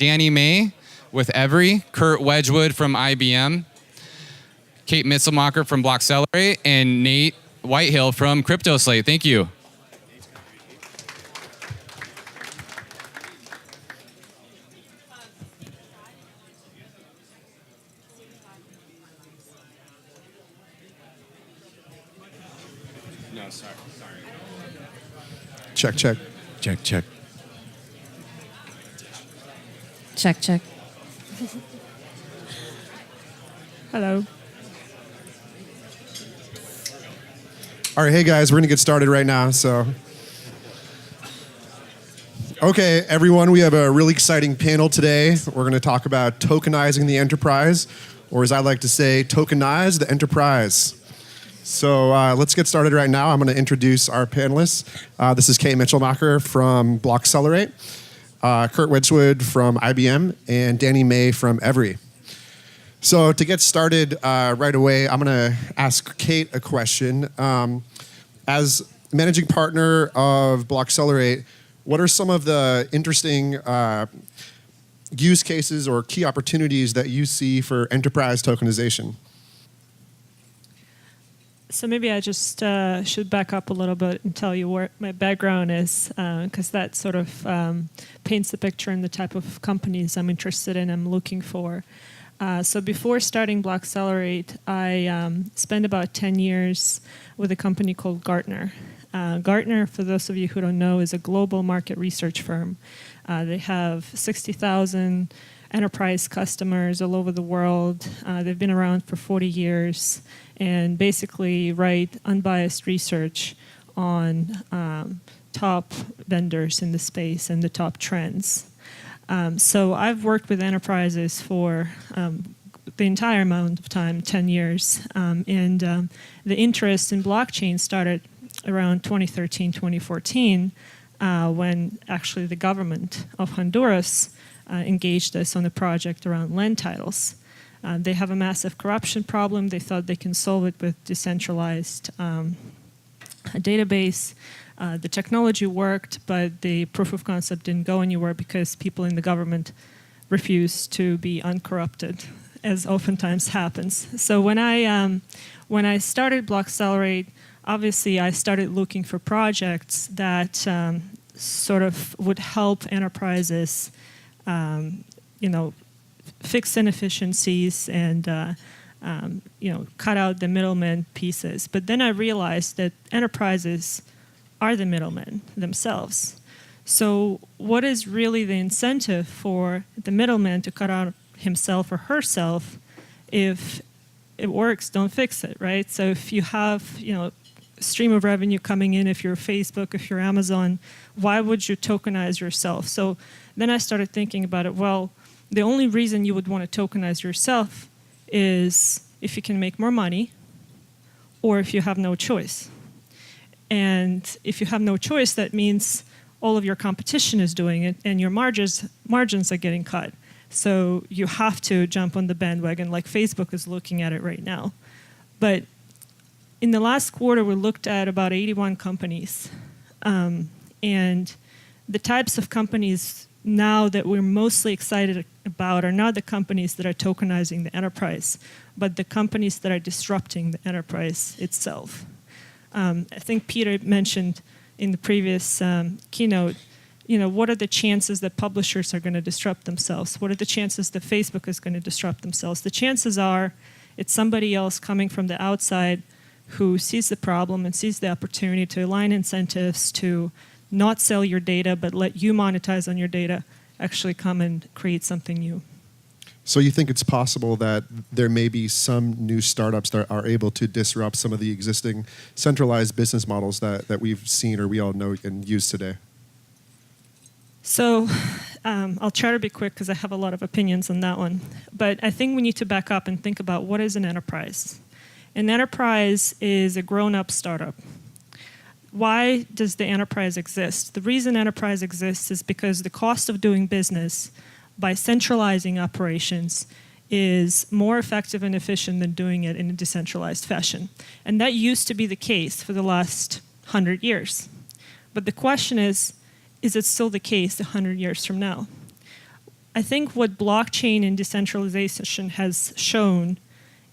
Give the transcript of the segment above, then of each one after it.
Danny May with Every, Kurt Wedgwood from IBM, Kate Mitzelmacher from Blockcelerate, and Nate Whitehill from CryptoSlate. Thank you. No, sorry. Check, check. Check, check. Check, check. Hello. All right, hey guys, we're gonna get started right now, so. Okay, everyone, we have a really exciting panel today. We're gonna talk about tokenizing the enterprise, or as I like to say, tokenize the enterprise. So let's get started right now. I'm gonna introduce our panelists. This is Kate Mitzelmacher from Blockcelerate, Kurt Wedgwood from IBM, and Danny May from Every. So to get started right away, I'm going to ask Kate a question. As managing partner of Blockcelerate, what are some of the interesting use cases or key opportunities that you see for enterprise tokenization? So maybe I just should back up a little bit and tell you what my background is, because that sort of paints the picture in the type of companies I'm interested in, I'm looking for. So before starting Blockcelerate, I spent about 10 years with a company called Gartner. Gartner, for those of you who don't know, is a global market research firm. They have 60,000 enterprise customers all over the world. They've been around for 40 years and basically write unbiased research on top vendors in the space and the top trends. So I've worked with enterprises for the entire amount of time, 10 years. And the interest in blockchain started around 2013, 2014, when actually the government of Honduras engaged us on a project around land titles. They have a massive corruption problem. They thought they can solve it with decentralized database. The technology worked, but the proof of concept didn't go anywhere because people in the government refused to be uncorrupted, as oftentimes happens. So when I started Blockcelerate, obviously I started looking for projects that sort of would help enterprises, fix inefficiencies and cut out the middleman pieces. But then I realized that enterprises are the middlemen themselves. So what is really the incentive for the middleman to cut out himself or herself? If it works, don't fix it, right? So if you have, stream of revenue coming in, if you're Facebook, if you're Amazon, why would you tokenize yourself? So then I started thinking about it. Well, the only reason you would want to tokenize yourself is if you can make more money or if you have no choice. And if you have no choice, that means all of your competition is doing it and your margins are getting cut. So you have to jump on the bandwagon like Facebook is looking at it right now. But in the last quarter, we looked at about 81 companies. And the types of companies now that we're mostly excited about are not the companies that are tokenizing the enterprise, but the companies that are disrupting the enterprise itself. I think Peter mentioned in the previous keynote, what are the chances that publishers are going to disrupt themselves? What are the chances that Facebook is going to disrupt themselves? The chances are it's somebody else coming from the outside who sees the problem and sees the opportunity to align incentives to not sell your data, but let you monetize on your data, actually come and create something new. So you think it's possible that there may be some new startups that are able to disrupt some of the existing centralized business models that we've seen or we all know and use today? So I'll try to be quick because I have a lot of opinions on that one. But I think we need to back up and think about what is an enterprise. An enterprise is a grown-up startup. Why does the enterprise exist? The reason enterprise exists is because the cost of doing business by centralizing operations is more effective and efficient than doing it in a decentralized fashion. And that used to be the case for the last 100 years. But the question is it still the case 100 years from now? I think what blockchain and decentralization has shown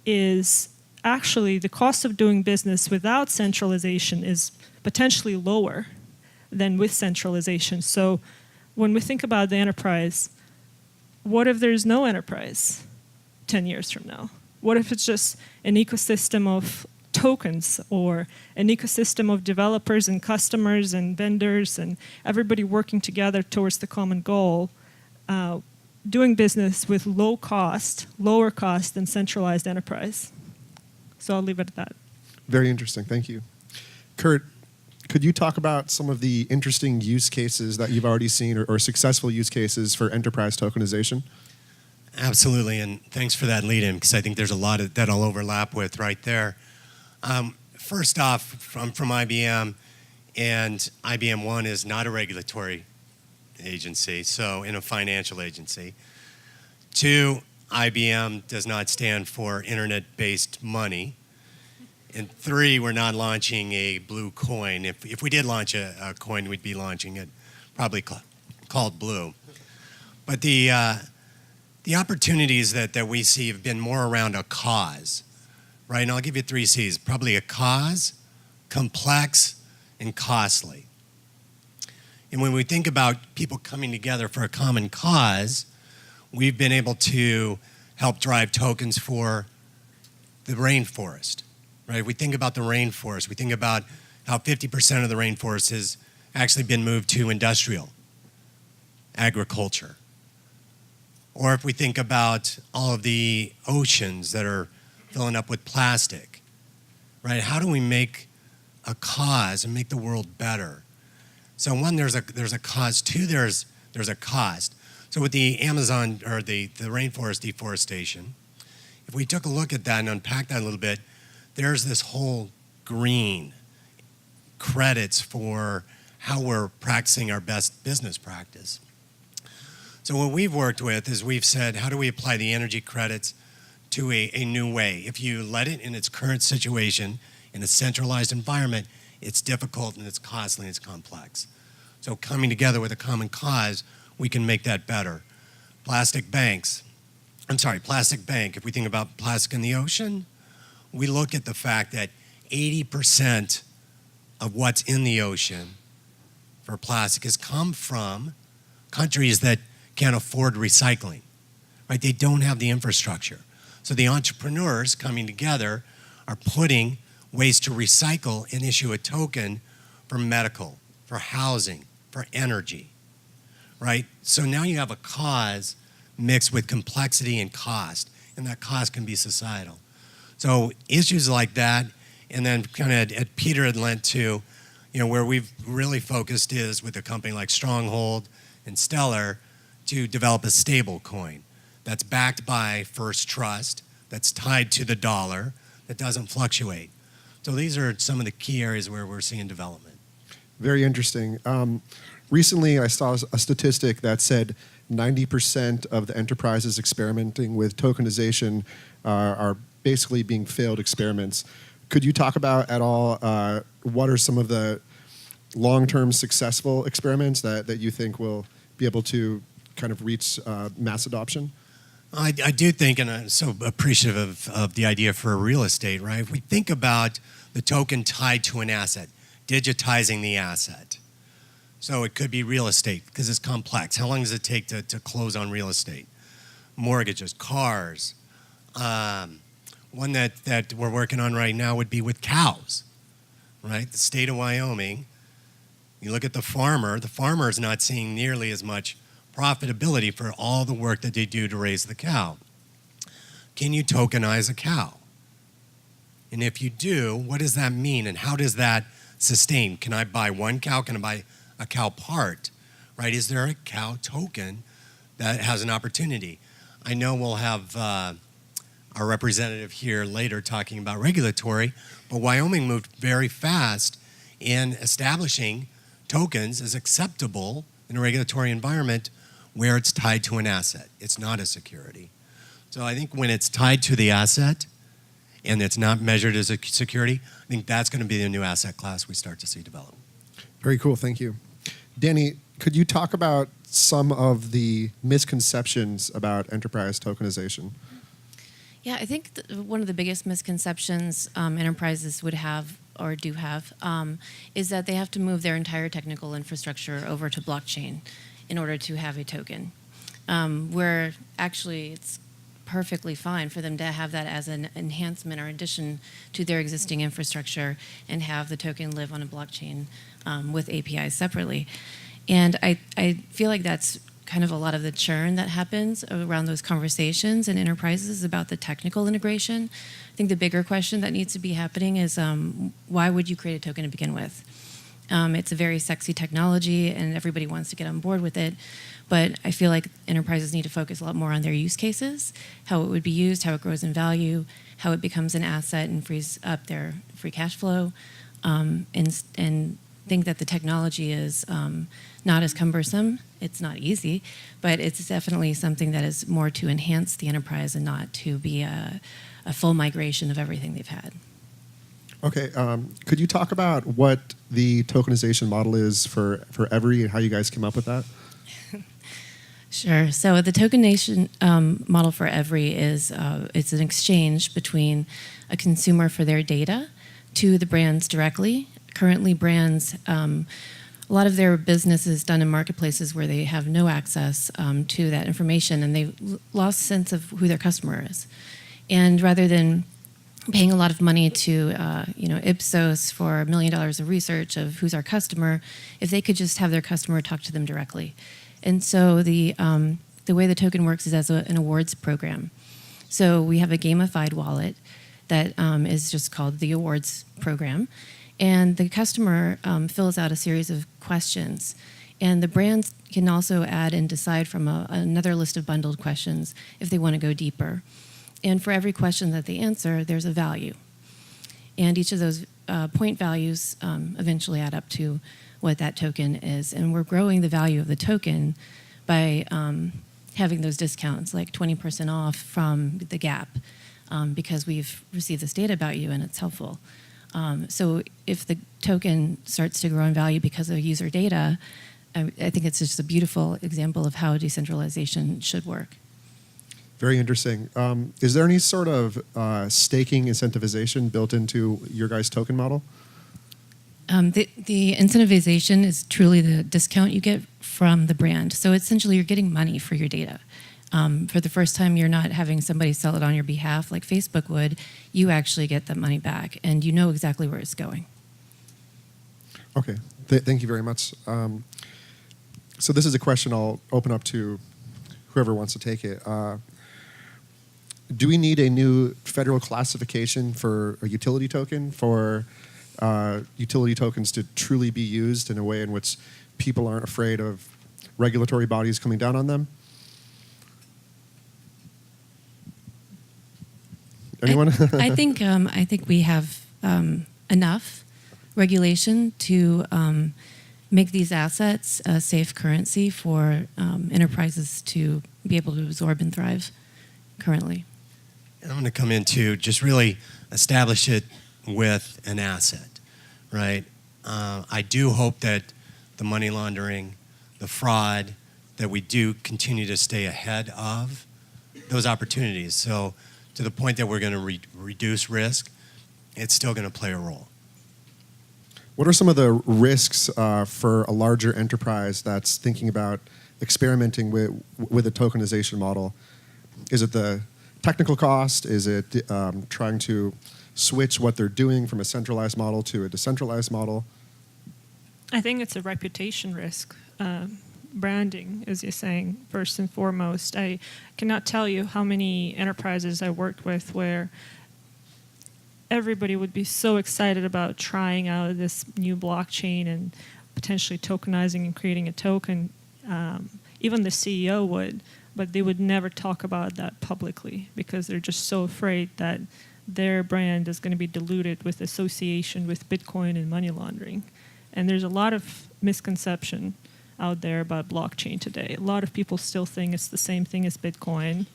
is actually the cost of doing business without centralization is potentially lower than with centralization. So when we think about the enterprise, what if there's no enterprise 10 years from now? What if it's just an ecosystem of tokens or an ecosystem of developers and customers and vendors and everybody working together towards the common goal, doing business with lower cost than centralized enterprise? So I'll leave it at that. Very interesting. Thank you. Kurt, could you talk about some of the interesting use cases that you've already seen or successful use cases for enterprise tokenization? Absolutely, and thanks for that lead-in, because I think there's a lot that I'll overlap with right there. First off, I'm from IBM, and IBM One is not a regulatory agency, so in a financial agency. Two, IBM does not stand for internet-based money. And three, we're not launching a blue coin. If we did launch a coin, we'd be launching it probably called Blue. But the opportunities that we see have been more around a cause, right? And I'll give you 3 C's. Probably a cause, complex, and costly. And when we think about people coming together for a common cause, we've been able to help drive tokens for the rainforest, right? We think about the rainforest. We think about how 50% of the rainforest has actually been moved to industrial agriculture. Or if we think about all of the oceans that are filling up with plastic, right? How do we make a cause and make the world better? So one, there's a cause. Two, there's a cost. So with the Amazon or the rainforest deforestation, if we took a look at that and unpack that a little bit, there's this whole green credits for how we're practicing our best business practice. So what we've worked with is we've said, how do we apply the energy credits to a new way? If you let it in its current situation in a centralized environment, it's difficult and it's costly and it's complex. So coming together with a common cause, we can make that better. Plastic bank, if we think about plastic in the ocean, we look at the fact that 80% of what's in the ocean for plastic has come from countries that can't afford recycling, right? They don't have the infrastructure. So the entrepreneurs coming together are putting ways to recycle and issue a token for medical, for housing, for energy, right? So now you have a cause mixed with complexity and cost, and that cost can be societal. So issues like that, and then kind of Peter had lent to, where we've really focused is with a company like Stronghold and Stellar to develop a stable coin that's backed by First Trust, that's tied to the dollar, that doesn't fluctuate. So these are some of the key areas where we're seeing development. Very interesting. Recently, I saw a statistic that said 90% of the enterprises experimenting with tokenization are basically being failed experiments. Could you talk about at all what are some of the long-term successful experiments that you think will be able to kind of reach mass adoption? I do think, and I'm so appreciative of the idea for real estate, right? If we think about the token tied to an asset, digitizing the asset. So it could be real estate because it's complex. How long does it take to close on real estate? Mortgages, cars. One that we're working on right now would be with cows, right? The state of Wyoming, you look at the farmer is not seeing nearly as much profitability for all the work that they do to raise the cow. Can you tokenize a cow? And if you do, what does that mean and how does that sustain? Can I buy one cow? Can I buy a cow part? Right? Is there a cow token that has an opportunity? I know we'll have our representative here later talking about regulatory, but Wyoming moved very fast in establishing tokens as acceptable in a regulatory environment where it's tied to an asset. It's not a security. So I think when it's tied to the asset and it's not measured as a security, I think that's going to be the new asset class we start to see develop. Very cool. Thank you. Danny, could you talk about some of the misconceptions about enterprise tokenization? Yeah, I think one of the biggest misconceptions enterprises would have or do have is that they have to move their entire technical infrastructure over to blockchain in order to have a token. Where actually it's perfectly fine for them to have that as an enhancement or addition to their existing infrastructure and have the token live on a blockchain with APIs separately. And I feel like that's kind of a lot of the churn that happens around those conversations in enterprises about the technical integration. I think the bigger question that needs to be happening is why would you create a token to begin with? It's a very sexy technology and everybody wants to get on board with it, but I feel like enterprises need to focus a lot more on their use cases, how it would be used, how it grows in value, how it becomes an asset and frees up their free cash flow, and think that the technology is not as cumbersome. It's not easy, but it's definitely something that is more to enhance the enterprise and not to be a full migration of everything they've had. Okay, could you talk about what the tokenization model is for Every and how you guys came up with that? Sure. So the tokenization model for Every is it's an exchange between a consumer for their data to the brands directly. Currently, brands, a lot of their business is done in marketplaces where they have no access to that information, and they've lost sense of who their customer is. And rather than paying a lot of money to Ipsos for $1 million of research of who's our customer, if they could just have their customer talk to them directly. And so the way the token works is as an awards program. So we have a gamified wallet that is just called the awards program. And the customer fills out a series of questions. And the brands can also add and decide from another list of bundled questions if they want to go deeper. And for every question that they answer, there's a value. And each of those point values eventually add up to what that token is. And we're growing the value of the token by having those discounts, like 20% off from the Gap, because we've received this data about you and it's helpful. So if the token starts to grow in value because of user data, I think it's just a beautiful example of how decentralization should work. Very interesting. Is there any sort of staking incentivization built into your guys' token model? The incentivization is truly the discount you get from the brand. So essentially, you're getting money for your data. For the first time, you're not having somebody sell it on your behalf like Facebook would. You actually get that money back, and you know exactly where it's going. Okay. Thank you very much. So this is a question I'll open up to whoever wants to take it. Do we need a new federal classification for a utility token for utility tokens to truly be used in a way in which people aren't afraid of regulatory bodies coming down on them? Anyone? I think we have enough regulation to make these assets a safe currency for enterprises to be able to absorb and thrive currently. And I'm going to come in to just really establish it with an asset, right? I do hope that the money laundering, the fraud, that we do continue to stay ahead of those opportunities. So to the point that we're going to reduce risk, it's still going to play a role. What are some of the risks for a larger enterprise that's thinking about experimenting with a tokenization model? Is it the technical cost? Is it trying to switch what they're doing from a centralized model to a decentralized model? I think it's a reputation risk. Branding, as you're saying, first and foremost. I cannot tell you how many enterprises I worked with where everybody would be so excited about trying out this new blockchain and potentially tokenizing and creating a token. Even the CEO would, but they would never talk about that publicly because they're just so afraid that their brand is going to be diluted with association with Bitcoin and money laundering. And there's a lot of misconception out there about blockchain today. A lot of people still think it's the same thing as Bitcoin,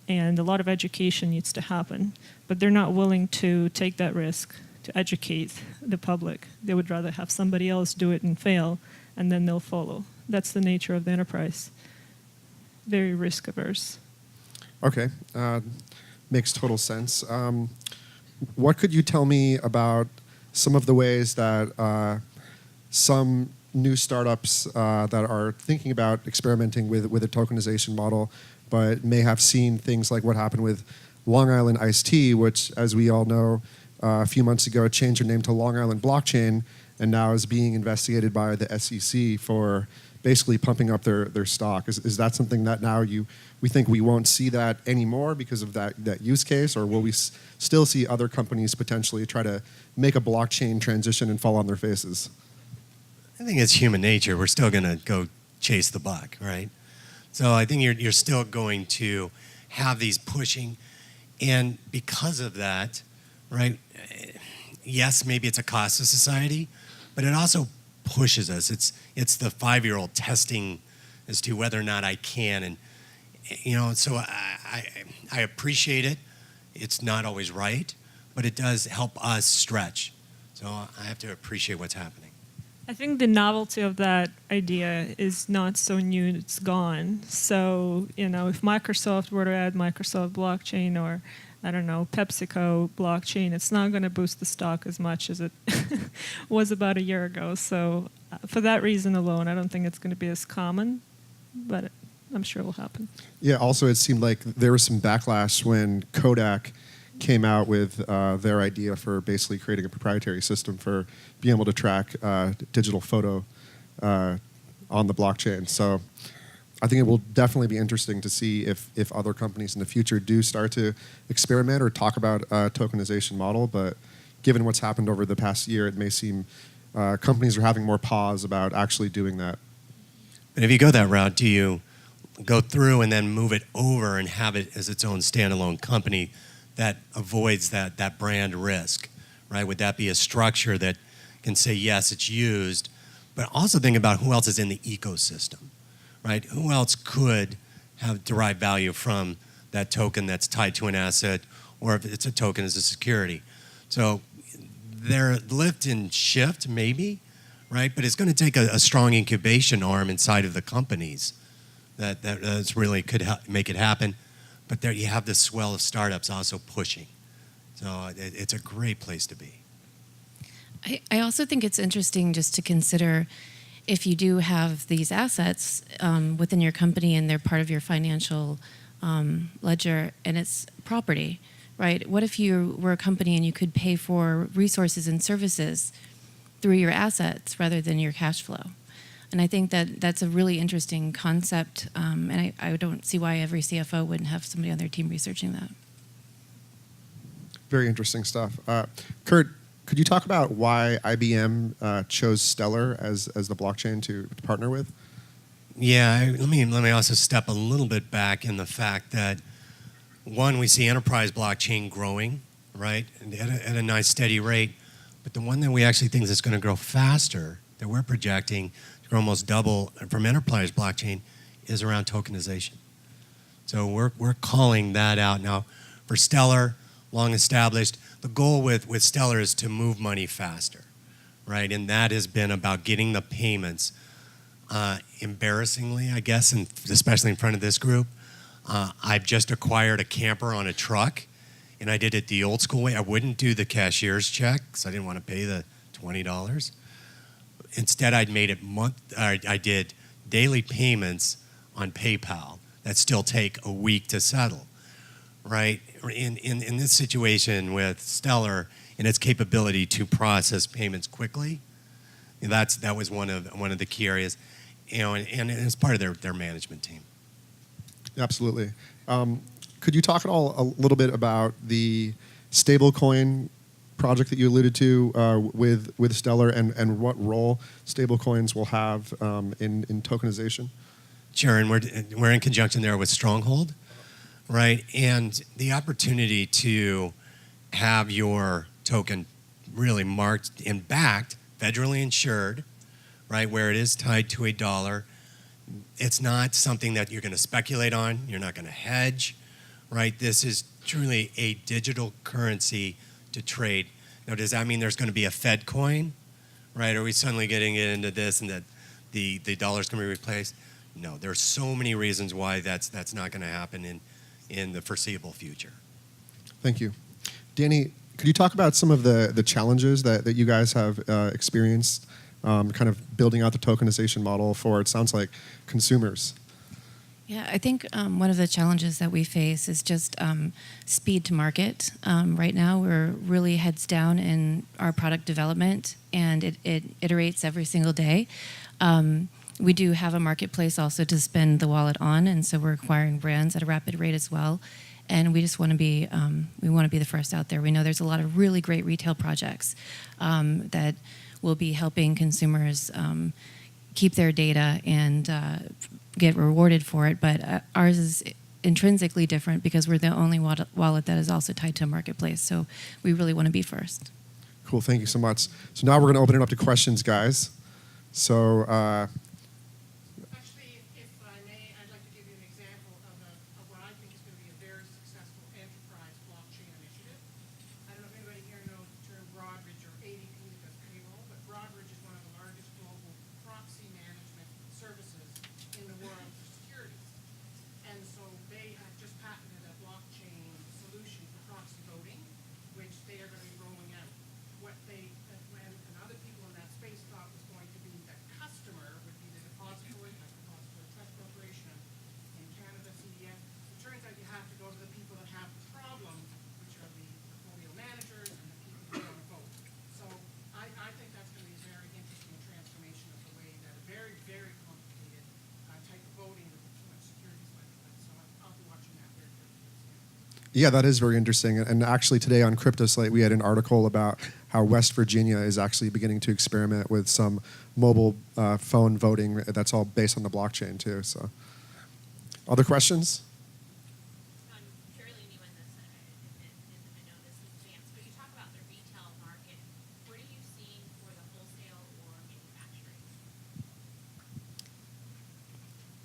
and a lot of education needs to happen, but they're not willing to take that risk to educate the public. They would rather have somebody else do it and fail, and then they'll follow. That's the nature of the enterprise. Very risk averse. Okay, makes total sense. What could you tell me about some of the ways that some new startups that are thinking about experimenting with a tokenization model, but may have seen things like what happened with Long Island Iced Tea, which, as we all know, a few months ago changed their name to Long Island Blockchain, and now is being investigated by the SEC for basically pumping up their stock. Is that something that now we think we won't see that anymore because of that use case, or will we still see other companies potentially try to make a blockchain transition and fall on their faces? I think it's human nature. We're still going to go chase the buck, right? So I think you're still going to have these pushing, and because of that, right? Yes, maybe it's a cost to society, but it also pushes us. It's the 5-year-old testing as to whether or not I can, and so I appreciate it. It's not always right, but it does help us stretch. So I have to appreciate what's happening. I think the novelty of that idea is not so new, it's gone. So, if Microsoft were to add Microsoft blockchain, or, I don't know, PepsiCo blockchain, it's not going to boost the stock as much as it was about a year ago. So for that reason alone, I don't think it's going to be as common, but I'm sure it will happen. Yeah, also it seemed like there was some backlash when Kodak came out with their idea for basically creating a proprietary system for being able to track digital photo on the blockchain. So I think it will definitely be interesting to see if other companies in the future do start to experiment or talk about a tokenization model. But given what's happened over the past year, it may seem companies are having more pause about actually doing that. And if you go that route, do you go through and then move it over and have it as its own standalone company that avoids that brand risk, right? Would that be a structure that can say, yes, it's used, but also think about who else is in the ecosystem, right? Who else could have derived value from that token that's tied to an asset, or if it's a token as a security. So their lift and shift, maybe, right? But it's going to take a strong incubation arm inside of the companies that's really could make it happen. But there you have this swell of startups also pushing. So it's a great place to be. I also think it's interesting just to consider if you do have these assets within your company and they're part of your financial ledger and it's property, right? What if you were a company and you could pay for resources and services through your assets rather than your cash flow? And I think that that's a really interesting concept, and I don't see why every CFO wouldn't have somebody on their team researching that. Very interesting stuff. Kurt, could you talk about why IBM chose Stellar as the blockchain to partner with? Yeah, let me also step a little bit back in the fact that, one, we see enterprise blockchain growing, right, at a nice steady rate, but the one that we actually think is going to grow faster, that we're projecting to grow almost double from enterprise blockchain, is around tokenization. So we're calling that out now. For Stellar, long established, the goal with Stellar is to move money faster, right? And that has been about getting the payments. Embarrassingly, I guess, and especially in front of this group, I've just acquired a camper on a truck, and I did it the old school way. I wouldn't do the cashier's check because I didn't want to pay the $20. Instead, I did daily payments on PayPal that still take a week to settle, right? In this situation with Stellar and its capability to process payments quickly, that was one of the key areas, and it's part of their management team. Absolutely. Could you talk at all a little bit about the stablecoin project that you alluded to with Stellar and what role stablecoins will have in tokenization? Sure, and we're in conjunction there with Stronghold, right? And the opportunity to have your token really marked and backed, federally insured, right, where it is tied to a dollar. It's not something that you're going to speculate on. You're not going to hedge, right? This is truly a digital currency to trade. Now, does that mean there's going to be a Fedcoin, right? Are we suddenly getting into this and that the dollars can be replaced. No, there are so many reasons why that's not going to happen in the foreseeable future. Thank you. Danny, could you talk about some of the challenges that you guys have experienced kind of building out the tokenization model for, it sounds like, consumers? Yeah, I think one of the challenges that we face is just speed to market. Right now, we're really heads down in our product development, and it iterates every single day. We do have a marketplace also to spend the wallet on, and so we're acquiring brands at a rapid rate as well. And we just want to be the first out there. We know there's a lot of really great retail projects that will be helping consumers keep their data and get rewarded for it. But ours is intrinsically different because we're the only wallet that is also tied to a marketplace. So we really want to be first. Cool, thank you so much. So now we're going to open it up to questions, guys. So Actually, if I may, I'd like to give you an example of what I think is going to be a very successful enterprise blockchain initiative. I don't know if anybody here knows the term Broadridge or ADP that does payroll, but Broadridge is one of the largest global proxy management services in the world for securities. And so they have just patented a blockchain solution for proxy voting, which they are going to be rolling out. What they and other people in that space thought was going to be the customer would be the depository, like Depository Trust Corporation in Canada, CDF. It turns out you have to go to the people that have the problem, which are the portfolio managers and the people who want to vote. So I think that's going to be a very interesting transformation of the way that a very, very complicated type of voting with securities like that. So I'll be watching that very carefully. yeah, that is very interesting. And actually today on CryptoSlate, we had an article about how West Virginia is actually beginning to experiment with some mobile phone voting that's all based on the blockchain too. So, other questions? I'm fairly new in this, and I know this in advance, but you talk about the retail market. What are you seeing for the wholesale or manufacturing?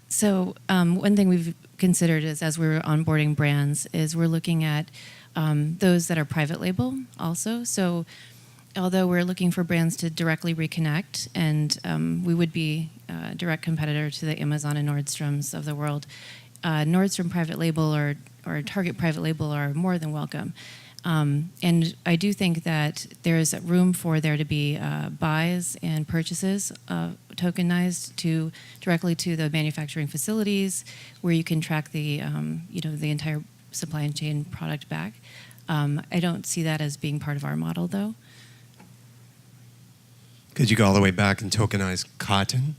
So one thing we've considered is, as we're onboarding brands, is we're looking at those that are private label also. So although we're looking for brands to directly reconnect, and we would be a direct competitor to the Amazon and Nordstroms of the world, Nordstrom private label or Target private label are more than welcome. And I do think that there's room for there to be buys and purchases tokenized directly to the manufacturing facilities, where you can track the the entire supply chain product back. I don't see that as being part of our model, though. Could you go all the way back and tokenize cotton?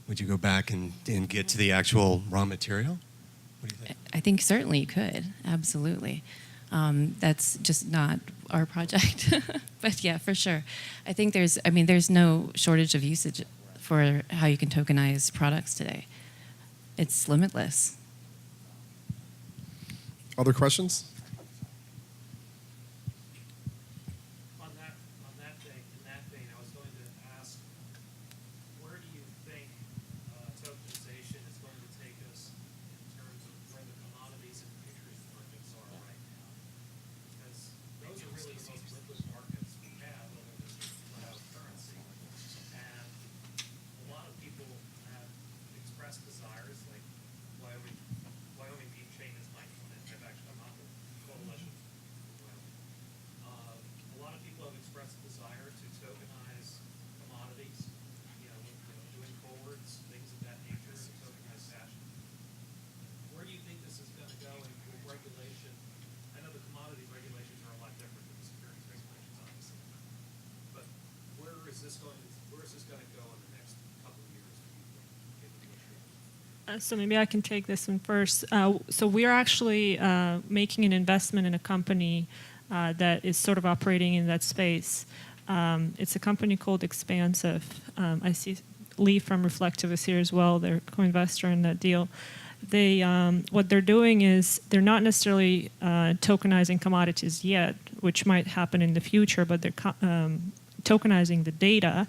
Would you go back and get to the actual raw material? What do you think? I think certainly you could, absolutely. That's just not our project, but yeah, for sure. I think there's no shortage of usage for how you can tokenize products today. It's limitless. Other questions? In that vein, I was going to ask, where do you think tokenization is going to take us in terms of where the commodities and futures markets are right now? Because those are really the most liquid markets we have, other than cloud currency. And a lot of people have expressed desires, like Wyoming Beach Chain is my one. I'm not the coalition. A lot of people have expressed a desire to tokenize commodities, doing forwards, things of that nature, in a tokenized fashion. Where do you think this is going to go in regulation? I know the commodity regulations are a lot different than the securities regulations, obviously. But where is this going to go in the next couple of years? So maybe I can take this one first. So we're actually making an investment in a company that is sort of operating in that space. It's a company called Expansive. I see Lee from Reflective is here as well. They're a co-investor in that deal. They what they're doing is they're not necessarily tokenizing commodities yet, which might happen in the future, but they're tokenizing the data.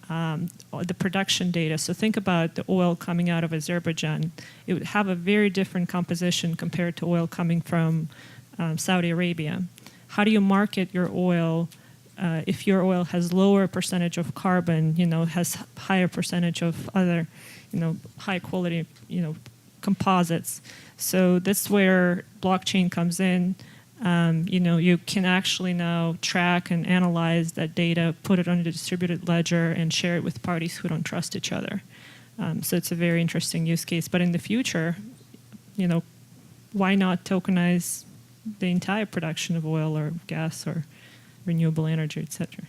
The production data. So think about the oil coming out of Azerbaijan. It would have a very different composition compared to oil coming from Saudi Arabia. How do you market your oil if your oil has lower percentage of carbon, has higher percentage of other, high quality, composites. So that's where blockchain comes in. You can actually now track and analyze that data, put it on a distributed ledger, and share it with parties who don't trust each other. So it's a very interesting use case. But in the future, why not tokenize the entire production of oil or gas or renewable energy, et cetera?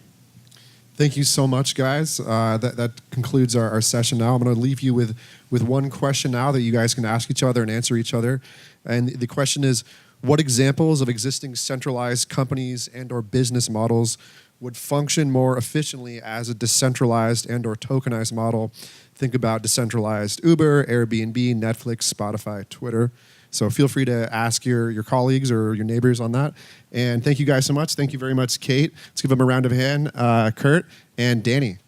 Thank you so much, guys. That concludes our session now. I'm going to leave you with one question now that you guys can ask each other and answer each other. And the question is, what examples of existing centralized companies and or business models would function more efficiently as a decentralized and or tokenized model? Think about decentralized Uber, Airbnb, Netflix, Spotify, Twitter. So feel free to ask your colleagues or your neighbors on that. And thank you guys so much. Thank you very much, Kate. Let's give them a round of hand. Kurt and Danny.